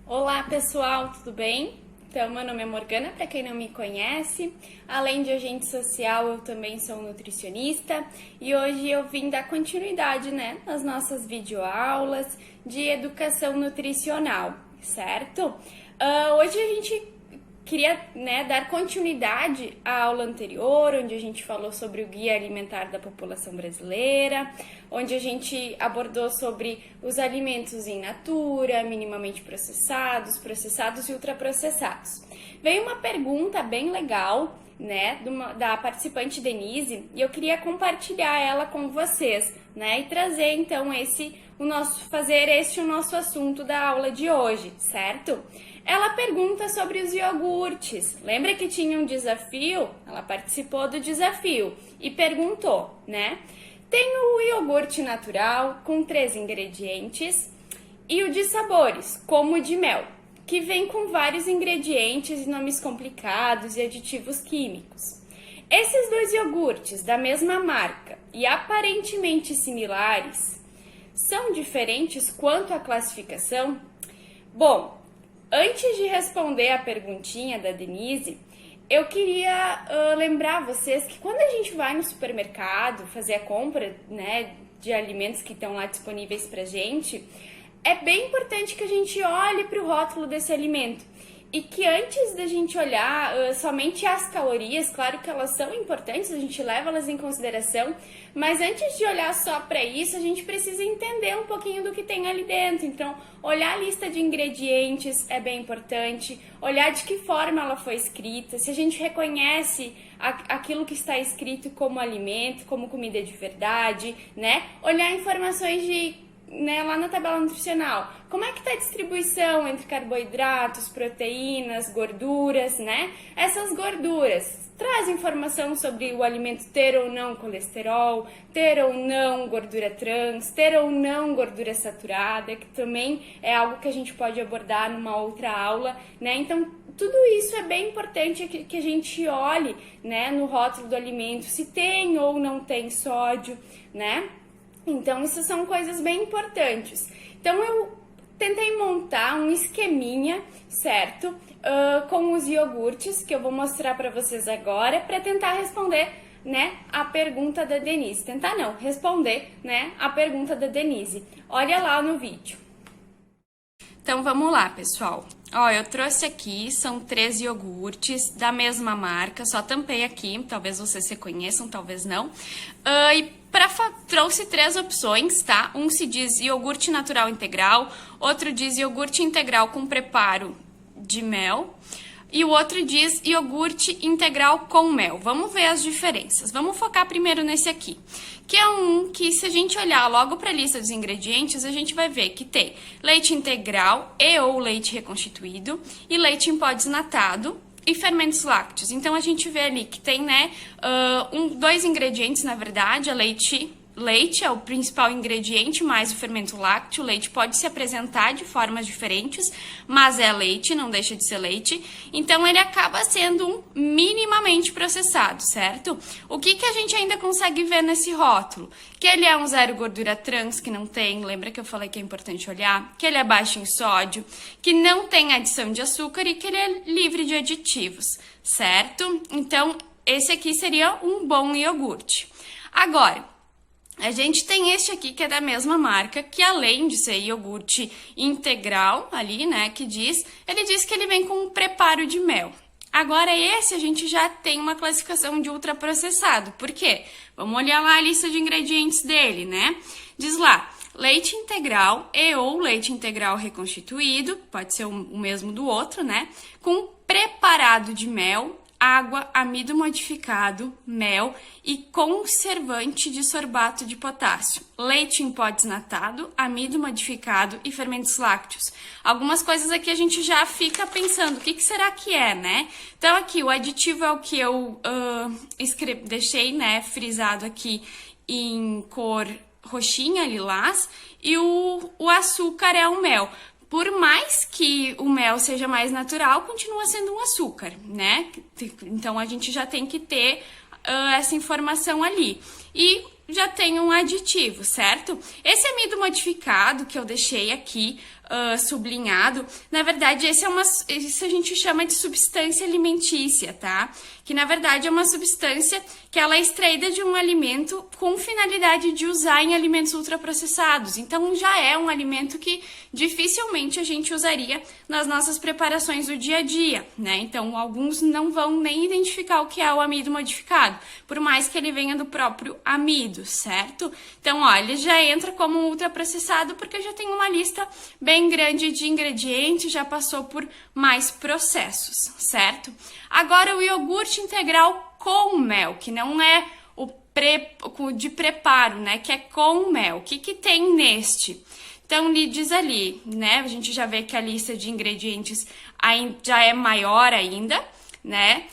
Olá pessoal, tudo bem? Então, meu nome é Morgana, para quem não me conhece. Além de agente social, eu também sou nutricionista e hoje eu vim dar continuidade, nas nossas videoaulas de educação nutricional, certo? Hoje a gente queria dar continuidade à aula anterior, onde a gente falou sobre o Guia Alimentar da População Brasileira, onde a gente abordou sobre os alimentos in natura, minimamente processados, processados e ultraprocessados. Veio uma pergunta bem legal, da participante Denise, e eu queria compartilhar ela com vocês, e trazer então fazer este o nosso assunto da aula de hoje, certo? Ela pergunta sobre os iogurtes. Lembra que tinha um desafio? Ela participou do desafio e perguntou, Tem o iogurte natural com 3 ingredientes e o de sabores, como o de mel, que vem com vários ingredientes e nomes complicados e aditivos químicos. Esses 2 iogurtes da mesma marca e aparentemente similares são diferentes quanto à classificação? Bom, antes de responder a perguntinha da Denise, eu queria lembrar vocês que quando a gente vai no supermercado fazer a compra, de alimentos que estão lá disponíveis pra gente, é bem importante que a gente olhe para o rótulo desse alimento e que antes da gente olhar somente as calorias, claro que elas são importantes, a gente leva elas em consideração, mas antes de olhar só para isso, a gente precisa entender um pouquinho do que tem ali dentro. Então, olhar a lista de ingredientes é bem importante, olhar de que forma ela foi escrita, se a gente reconhece aquilo que está escrito como alimento, como comida de verdade, Olhar informações lá na tabela nutricional, como é que está a distribuição entre carboidratos, proteínas, gorduras, Essas gorduras trazem informação sobre o alimento ter ou não colesterol, ter ou não gordura trans, ter ou não gordura saturada, que também é algo que a gente pode abordar numa outra aula, Então, tudo isso é bem importante que a gente olhe, no rótulo do alimento, se tem ou não tem sódio, Então, isso são coisas bem importantes. Então, eu tentei montar um esqueminha, certo? Com os iogurtes, que eu vou mostrar para vocês agora, para tentar responder, a pergunta da Denise. Tentar não, responder, a pergunta da Denise. Olha lá no vídeo. Então, vamos lá, pessoal. Eu trouxe aqui, são 3 iogurtes da mesma marca, só tampei aqui, talvez vocês reconheçam, talvez não. Trouxe 3 opções, tá? Um se diz iogurte natural integral, outro diz iogurte integral com preparo de mel e o outro diz iogurte integral com mel. Vamos ver as diferenças. Vamos focar primeiro nesse aqui, que é um que, se a gente olhar logo para a lista dos ingredientes, a gente vai ver que tem leite integral e ou leite reconstituído e leite em pó desnatado e fermentos lácteos. Então, a gente vê ali que tem, 2 ingredientes, na verdade, Leite é o principal ingrediente, mais o fermento lácteo. O leite pode se apresentar de formas diferentes, mas é leite, não deixa de ser leite. Então, ele acaba sendo minimamente processado, certo? O que a gente ainda consegue ver nesse rótulo? Que ele é um 0 gordura trans, que não tem, lembra que eu falei que é importante olhar? Que ele é baixo em sódio, que não tem adição de açúcar e que ele é livre de aditivos, certo? Então, esse aqui seria um bom iogurte. Agora, a gente tem este aqui que é da mesma marca, que além de ser iogurte integral ali, ele diz que ele vem com um preparo de mel. Agora esse a gente já tem uma classificação de ultraprocessado. Por quê? Vamos olhar lá a lista de ingredientes dele, Diz lá, leite integral e ou leite integral reconstituído, pode ser o mesmo do outro, Com preparado de mel, água, amido modificado, mel e conservante de sorbato de potássio, leite em pó desnatado, amido modificado e fermentos lácteos. Algumas coisas aqui a gente já fica pensando, o que será que é, Então aqui o aditivo é o que eu deixei, frisado aqui em cor roxinha, lilás, e o açúcar é o mel. Por mais que o mel seja mais natural, continua sendo um açúcar, Então, a gente já tem que ter essa informação ali. E já tem um aditivo, certo? Esse amido modificado que eu deixei aqui sublinhado, na verdade, isso a gente chama de substância alimentícia, tá? Que na verdade é uma substância que ela é extraída de um alimento com finalidade de usar em alimentos ultraprocessados. Então já é um alimento que dificilmente a gente usaria nas nossas preparações do dia a dia, né? Então alguns não vão nem identificar o que é o amido modificado, por mais que ele venha do próprio amido, certo? Então, ó, ele já entra como um ultraprocessado porque já tem uma lista bem grande de ingredientes, já passou por mais processos, certo? Agora o iogurte integral com mel, que não é o de preparo, né? Que é com mel. O que que tem neste? Então, ele diz ali, né? A gente já vê que a lista de ingredientes já é maior ainda, né?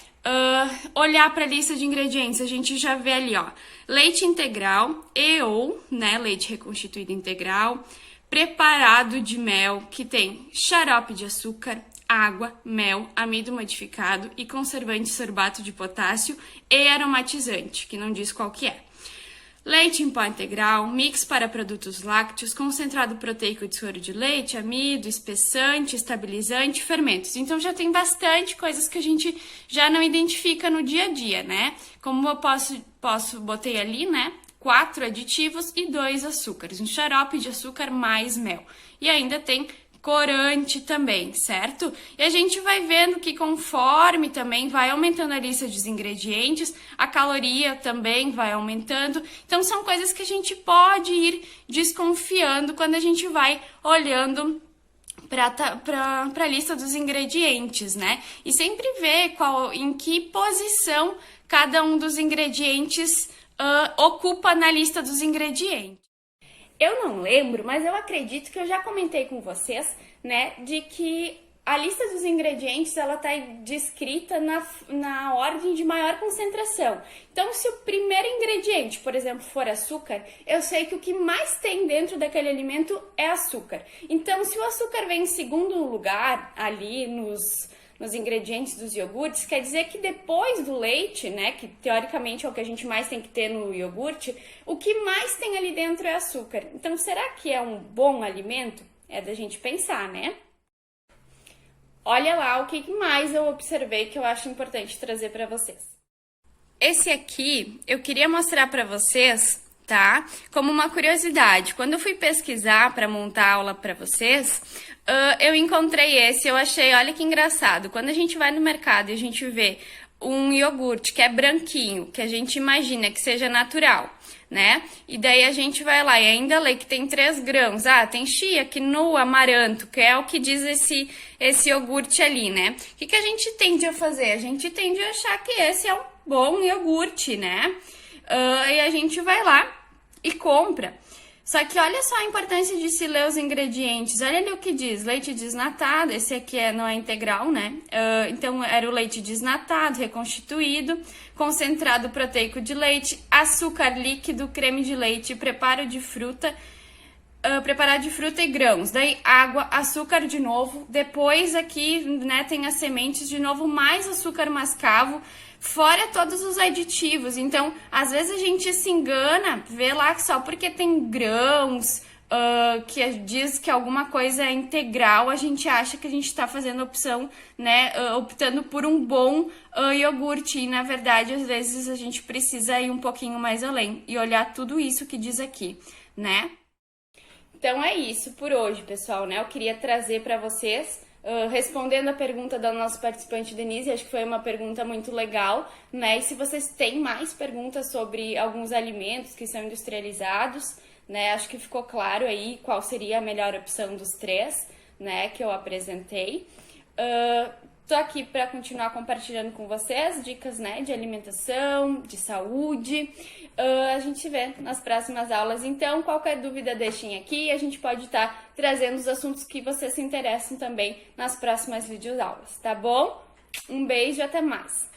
Olhar para a lista de ingredientes, a gente já vê ali, ó, leite integral ou, né, leite reconstituído integral, preparado de mel, que tem xarope de açúcar, água, mel, amido modificado e conservante sorbato de potássio e aromatizante, que não diz qual que é. Leite em pó integral, mix para produtos lácteos, concentrado proteico de soro de leite, amido, espessante, estabilizante, fermentos. Então já tem bastante coisas que a gente já não identifica no dia a dia, né? Como eu botei ali, né? 4 aditivos e 2 açúcares, um xarope de açúcar mais mel. E ainda tem corante também, certo? E a gente vai vendo que conforme também vai aumentando a lista dos ingredientes, a caloria também vai aumentando. Então são coisas que a gente pode ir desconfiando quando a gente vai olhando para a lista dos ingredientes, né? E sempre ver em que posição cada um dos ingredientes ocupa na lista dos ingredientes. Eu não lembro, mas eu acredito que eu já comentei com vocês, né, de que a lista dos ingredientes, ela tá descrita na ordem de maior concentração. Então, se o primeiro ingrediente, por exemplo, for açúcar, eu sei que o que mais tem dentro daquele alimento é açúcar. Então, se o açúcar vem em segundo lugar ali nos ingredientes dos iogurtes, quer dizer que depois do leite, né, que teoricamente é o que a gente mais tem que ter no iogurte, o que mais tem ali dentro é açúcar. Então, será que é um bom alimento? É da gente pensar, né? Olha lá o que mais eu observei que eu acho importante trazer para vocês. Esse aqui eu queria mostrar para vocês, tá? Como uma curiosidade. Quando eu fui pesquisar para montar a aula para vocês, eu encontrei esse, eu achei, olha que engraçado. Quando a gente vai no mercado e a gente vê um iogurte que é branquinho, que a gente imagina que seja natural, né? E daí a gente vai lá e ainda lê que tem 3 grãos. Ah, tem chia, quinoa, amaranto, que é o que diz esse iogurte ali, né? O que a gente tende a fazer? A gente tende a achar que esse é um bom iogurte, né? E a gente vai lá e compra. Só que olha só a importância de se ler os ingredientes. Olha ali o que diz, leite desnatado, esse aqui não é integral, né? Então era o leite desnatado, reconstituído, concentrado proteico de leite, açúcar líquido, creme de leite, preparado de fruta e grãos. Daí água, açúcar de novo, depois aqui, né, tem as sementes de novo, mais açúcar mascavo, fora todos os aditivos. Então, às vezes a gente se engana, vê lá que só porque tem grãos, que diz que alguma coisa é integral, a gente acha que a gente está fazendo opção, né, optando por um bom iogurte. E, na verdade, às vezes a gente precisa ir um pouquinho mais além e olhar tudo isso que diz aqui, né? Então é isso por hoje, pessoal, né? Eu queria trazer para vocês, respondendo a pergunta da nossa participante Denise, acho que foi uma pergunta muito legal, né? E se vocês têm mais perguntas sobre alguns alimentos que são industrializados, né? Acho que ficou claro aí qual seria a melhor opção dos 3, né? Que eu apresentei. Tô aqui para continuar compartilhando com vocês dicas, né? De alimentação, de saúde. A gente se vê nas próximas aulas. Então, qualquer dúvida deixem aqui. A gente pode estar trazendo os assuntos que vocês se interessam também nas próximas videoaulas, tá bom? Um beijo e até mais!